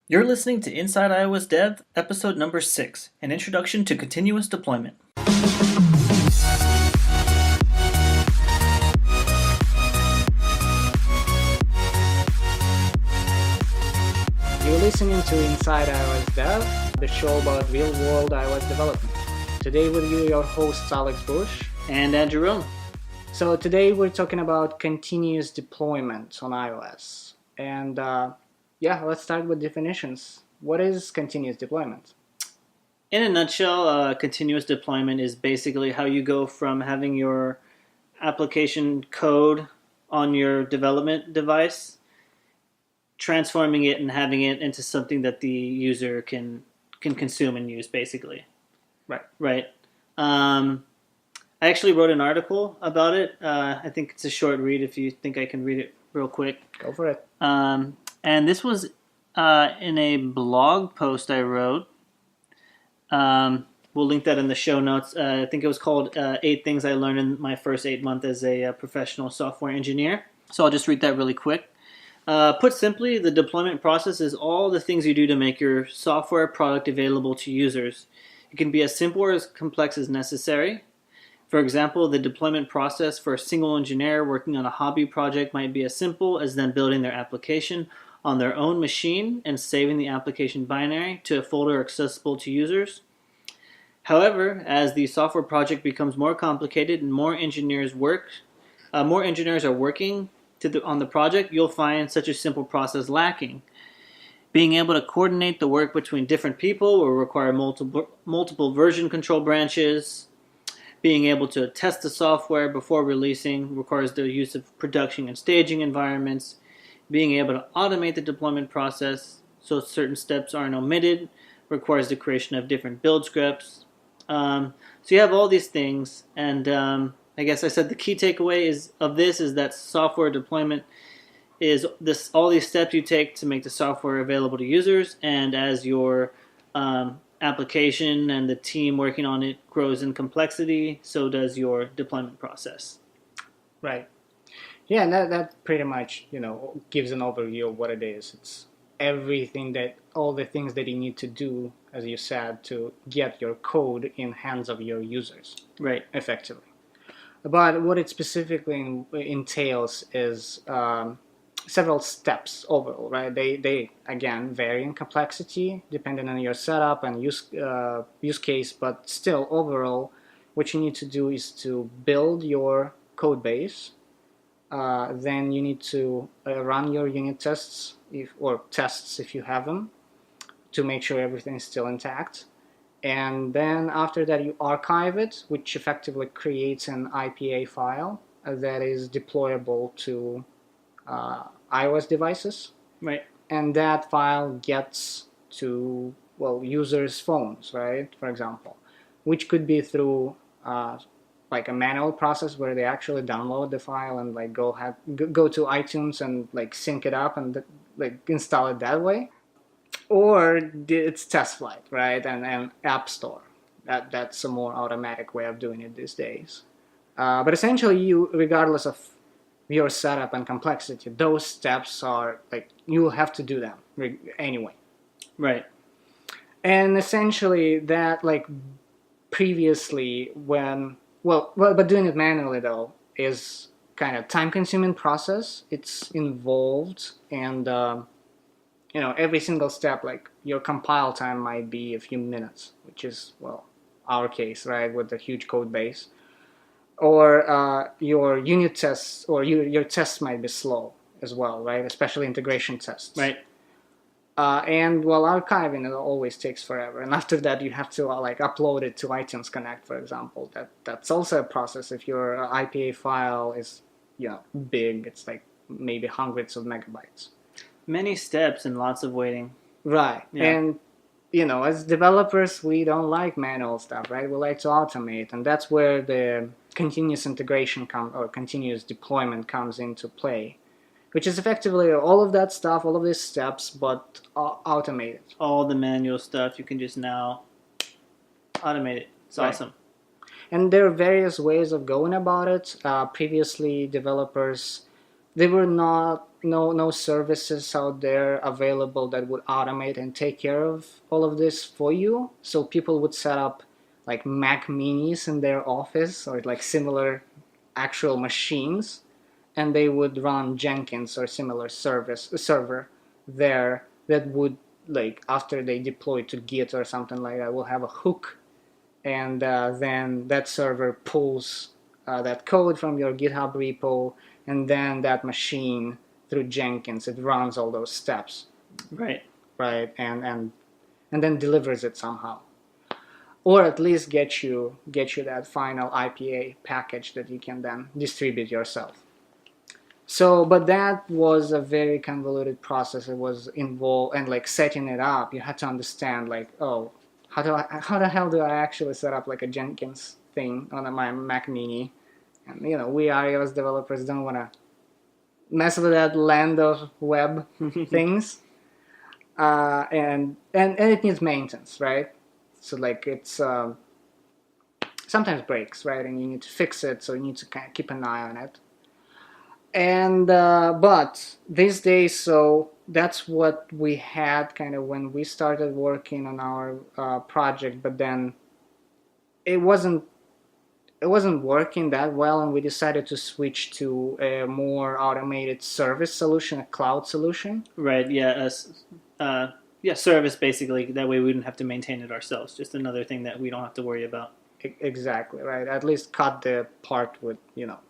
You're listening to Inside iOS Dev, episode number 6, an introduction to continuous deployment. You're listening to Inside iOS Dev, the show about real-world iOS development. Today with you, your hosts Alex Bush And Andrew Roan. So today we're talking about continuous deployment on iOS. And let's start with definitions. What is continuous deployment? In a nutshell, continuous deployment is basically how you go from having your application code on your development device, transforming it and having it into something that the user can consume and use, basically. Right. I actually wrote an article about it. I think it's a short read if you think I can read it real quick. Go for it. And this was in a blog post I wrote. We'll link that in the show notes. I think it was called 8 Things I Learned in My First 8 Months as a Professional Software Engineer. So I'll just read that really quick. Put simply, the deployment process is all the things you do to make your software product available to users. It can be as simple or as complex as necessary. For example, the deployment process for a single engineer working on a hobby project might be as simple as them building their application on their own machine and saving the application binary to a folder accessible to users. However, as the software project becomes more complicated and more engineers are working on the project, you'll find such a simple process lacking. Being able to coordinate the work between different people will require multiple version control branches. Being able to test the software before releasing requires the use of production and staging environments. Being able to automate the deployment process so certain steps aren't omitted requires the creation of different build scripts. So you have all these things, and I guess I said the key takeaway is that software deployment is all these steps you take to make the software available to users, and as your application and the team working on it grows in complexity, so does your deployment process. Right. Yeah, and that pretty much, gives an overview of what it is. It's all the things that you need to do, as you said, to get your code in hands of your users. Right. Effectively. But what it specifically entails is several steps overall, right? They again vary in complexity depending on your setup and use case, but still overall, what you need to do is to build your code base. Then you need to run your unit tests if you have them to make sure everything is still intact. And then after that you archive it, which effectively creates an IPA file that is deployable to iOS devices. Right. And that file gets to users' phones, right? For example, which could be through like a manual process where they actually download the file and like go to iTunes and like sync it up and like install it that way, or it's test flight, right? And App Store. That's a more automatic way of doing it these days. But essentially, you, regardless of your setup and complexity, those steps are like you have to do them anyway. Right. And essentially, that like previously but doing it manually though is kind of time-consuming process. It's involved, and every single step, like your compile time might be a few minutes, which is our case, right, with a huge code base. Or your unit tests or your tests might be slow as well, right? Especially integration tests. Right. And archiving it always takes forever, and after that you have to upload it to iTunes Connect, for example. That's also a process. If your IPA file is big, it's like maybe hundreds of megabytes. Many steps and lots of waiting. Right. Yeah. And as developers, we don't like manual stuff, right? We like to automate, and that's where the continuous integration or continuous deployment comes into play, which is effectively all of that stuff, all of these steps, but automated. All the manual stuff, you can just now automate it. It's right. Awesome. And there are various ways of going about it. Previously, developers, they were not no services out there available that would automate and take care of all of this for you. So people would set up like Mac Minis in their office or like similar actual machines, and they would run Jenkins or similar server there that would, like, after they deploy to Git or something like that, will have a hook, and then that server pulls that code from your GitHub repo, and then that machine through Jenkins, it runs all those steps, Right. right, and then delivers it somehow, or at least get you that final IPA package that you can then distribute yourself. So, but that was a very convoluted process. It was involved, and like setting it up, you had to understand like, oh, how the hell do I actually set up like a Jenkins thing on my Mac Mini? And we iOS developers don't want to mess with that land of web things, and it needs maintenance, right? So like it's sometimes breaks, right, and you need to fix it, so you need to kind of keep an eye on it. And but these days, so that's what we had kind of when we started working on our project, but then it wasn't working that well, and we decided to switch to a more automated service solution, a cloud solution. Right. Yeah. Service basically. That way we wouldn't have to maintain it ourselves. Just another thing that we don't have to worry about. Exactly, right. At least cut the part with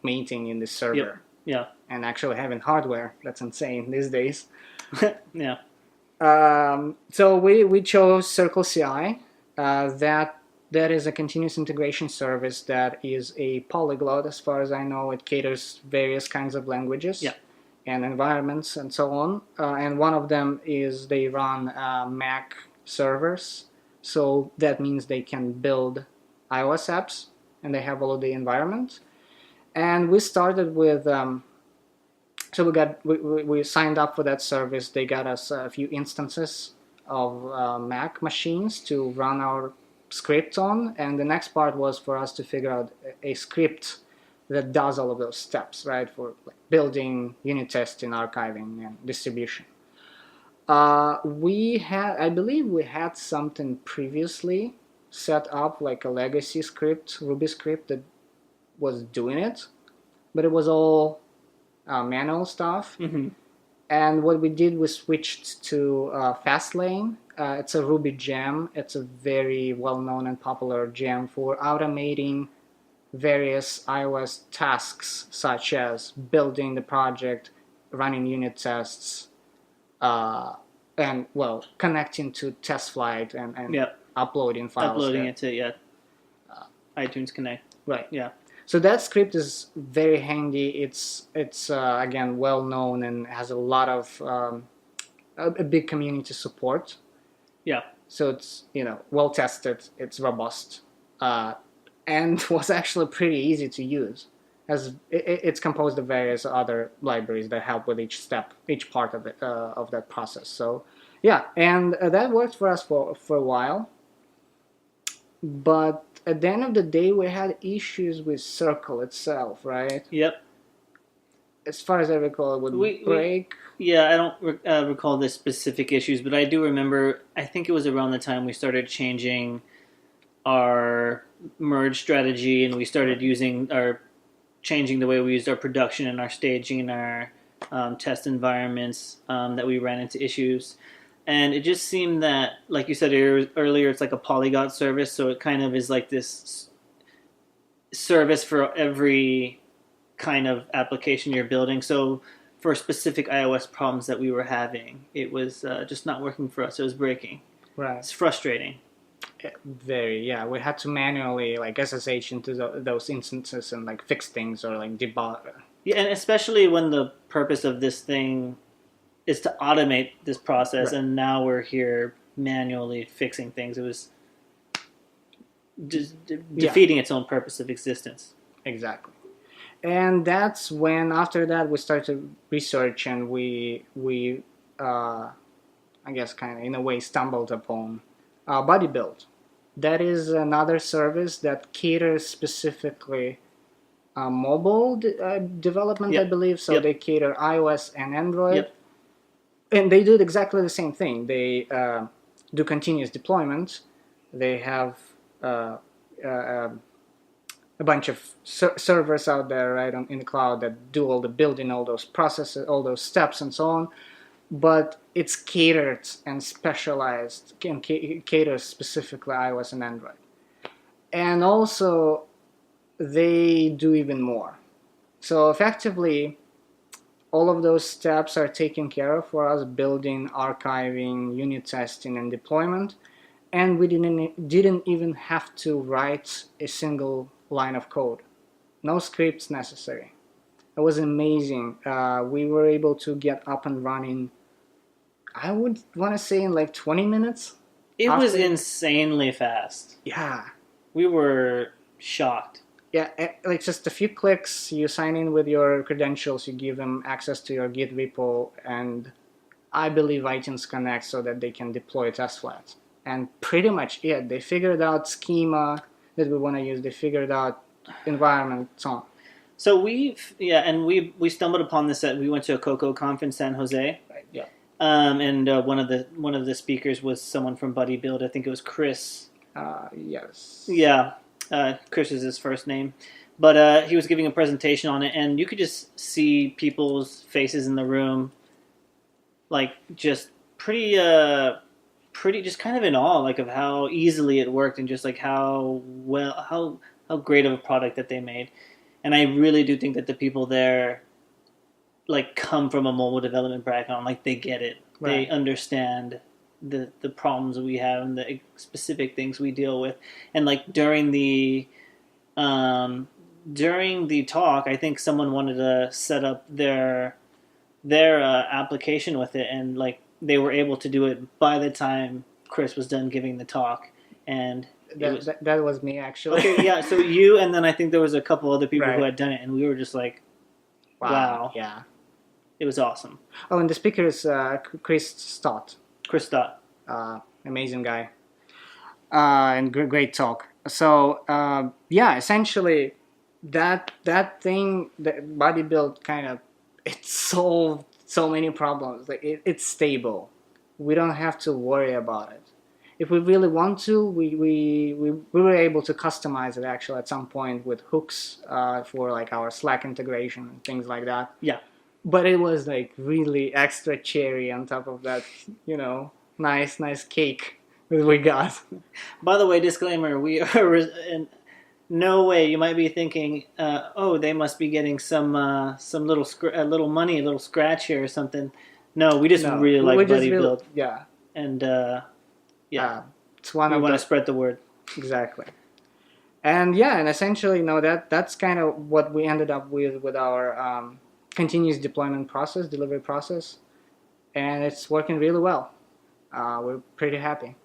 maintaining the server. Yep. Yeah. And actually having hardware. That's insane these days. Yeah. So we chose Circle CI. That is a continuous integration service that is a polyglot, as far as I know. It caters various kinds of languages. Yeah. And environments and so on. And one of them is they run Mac servers. So that means they can build iOS apps, and they have all of the environment. And we started with, so we signed up for that service. They got us a few instances of Mac machines to run our script on, and the next part was for us to figure out a script that does all of those steps, right, for like building, unit testing, archiving, and distribution. I believe we had something previously set up, like a legacy script, Ruby script that was doing it, but it was all manual stuff. Mm-hmm. And what we did, we switched to Fastlane. It's a Ruby gem. It's a very well-known and popular gem for automating various iOS tasks, such as building the project, running unit tests, and connecting to TestFlight and Yep. uploading files. Uploading it to iTunes Connect. Right. Yeah. So that script is very handy. It's again well known and has a lot of a big community support. Yeah. So it's well tested. It's robust, and was actually pretty easy to use, as it's composed of various other libraries that help with each step, each part of it of that process. So yeah, and that worked for us for a while. But at the end of the day, we had issues with Circle itself, right? Yep. As far as I recall, it would break. Yeah, I don't recall the specific issues, but I do remember, I think it was around the time we started changing our merge strategy, and we started changing the way we used our production and our staging and our test environments, that we ran into issues. And it just seemed that, like you said earlier, it's like a polyglot service, so it kind of is like this service for every kind of application you're building. So for specific iOS problems that we were having, it was just not working for us. It was breaking. Right. It's frustrating. Very, yeah. We had to manually like SSH into those instances and like fix things or like debug. Yeah, and especially when the purpose of this thing is to automate this process, right. And now we're here manually fixing things. It was just defeating its own purpose of existence. Exactly. And that's when, after that, we started research, and we I guess kind of in a way stumbled upon Buddybuild. That is another service that caters specifically mobile development, I Yep. believe. So Yep. they cater iOS and Android, Yep. and they do exactly the same thing. They do continuous deployment. They have uh, uh, a bunch of servers out there, right, in the cloud that do all the building, all those processes, all those steps, and so on. But it's catered and specialized, and caters specifically iOS and Android. And also, they do even more. So effectively, all of those steps are taken care of for us: building, archiving, unit testing, and deployment. And we didn't even have to write a single line of code. No scripts necessary. It was amazing. We were able to get up and running, I would want to say, in like 20 minutes. It was insanely fast. Yeah. We were shocked. Yeah, like just a few clicks, you sign in with your credentials, you give them access to your Git repo, and I believe iTunes Connect so that they can deploy test flights. And pretty much it. They figured out schema that we want to use. They figured out environment, so on. So we stumbled upon this we went to a Coco Conf in San Jose. Right. Yeah. And one of the speakers was someone from Buddybuild. I think it was Chris. Yes. Yeah, Chris is his first name, but he was giving a presentation on it, and you could just see people's faces in the room, like just pretty just kind of in awe, like of how easily it worked, and just like how great of a product that they made. And I really do think that the people there like come from a mobile development background, like they get it. Right. They understand the problems we have and the specific things we deal with. And like during the talk, I think someone wanted to set up their application with it, and like they were able to do it by the time Chris was done giving the talk. And that was me, actually. Okay, yeah. So you, and then I think there was a couple other people right. who had done it, and we were just like, wow. Yeah. It was awesome. Oh, and the speaker is Chris Stott. Chris Stott. Amazing guy. And great talk. So, yeah, essentially, that thing, that Buddybuild kind of, it solved so many problems. Like it's stable. We don't have to worry about it. If we really want to, we were able to customize it actually at some point with hooks for like our Slack integration and things like that. Yeah. But it was like really extra cherry on top of that, nice cake that we got. By the way, disclaimer: we are in no way. You might be thinking, "Oh, they must be getting some little money, a little scratch here or something." No, we just really like Buddybuild. Yeah, and yeah, it's one we want to spread the word. Exactly. And yeah, and essentially, that's kind of what we ended up with our continuous deployment process, delivery process, and it's working really well. We're pretty happy.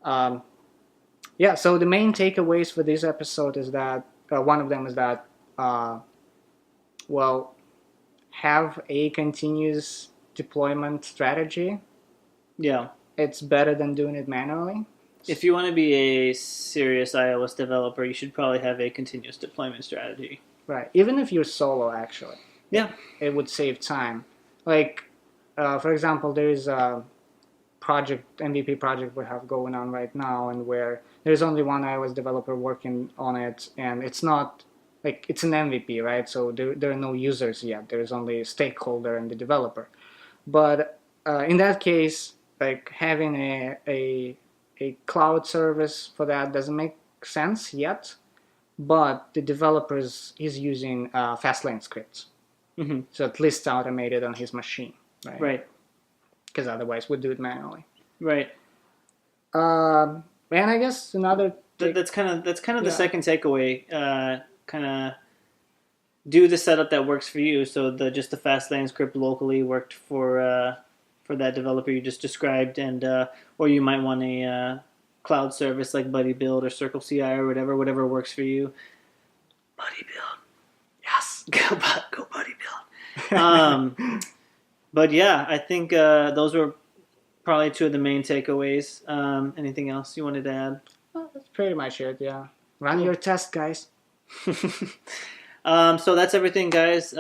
Yeah, so the main takeaways for this episode is that one of them is that have a continuous deployment strategy. Yeah, it's better than doing it manually. If you want to be a serious iOS developer, you should probably have a continuous deployment strategy. Right, even if you're solo, actually. Yeah, it would save time. Like, for example, there is a MVP project we have going on right now, and where there's only one iOS developer working on it, and it's not like it's an MVP, right? So there are no users yet. There's only a stakeholder and the developer. But in that case, like having a cloud service for that doesn't make sense yet. But the developer is using Fastlane scripts. Mm-hmm. So at least automated on his machine, right? Right. Because otherwise we'd do it manually. Right. And I guess another that's kind of the second takeaway. Kind of do the setup that works for you. So just the Fastlane script locally worked for that developer you just described, and or you might want a cloud service like Buddybuild or Circle CI or whatever works for you. Buddybuild. Yes. Go Buddybuild. But yeah, I think those were probably two of the main takeaways. Anything else you wanted to add? Well, that's pretty much it, yeah. Run your test, guys. So that's everything, guys.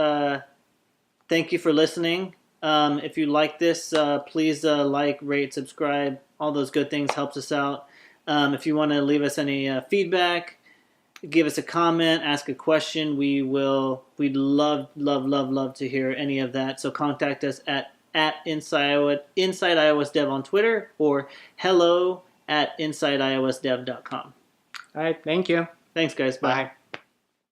Thank you for listening. If you like this, please like, rate, subscribe. All those good things helps us out. If you want to leave us any feedback, give us a comment, ask a question. We'd love to hear any of that. So contact us at Inside iOS Dev on Twitter or hello@InsideIOSDev.com. All right, thank you. Thanks, guys. Bye. Bye.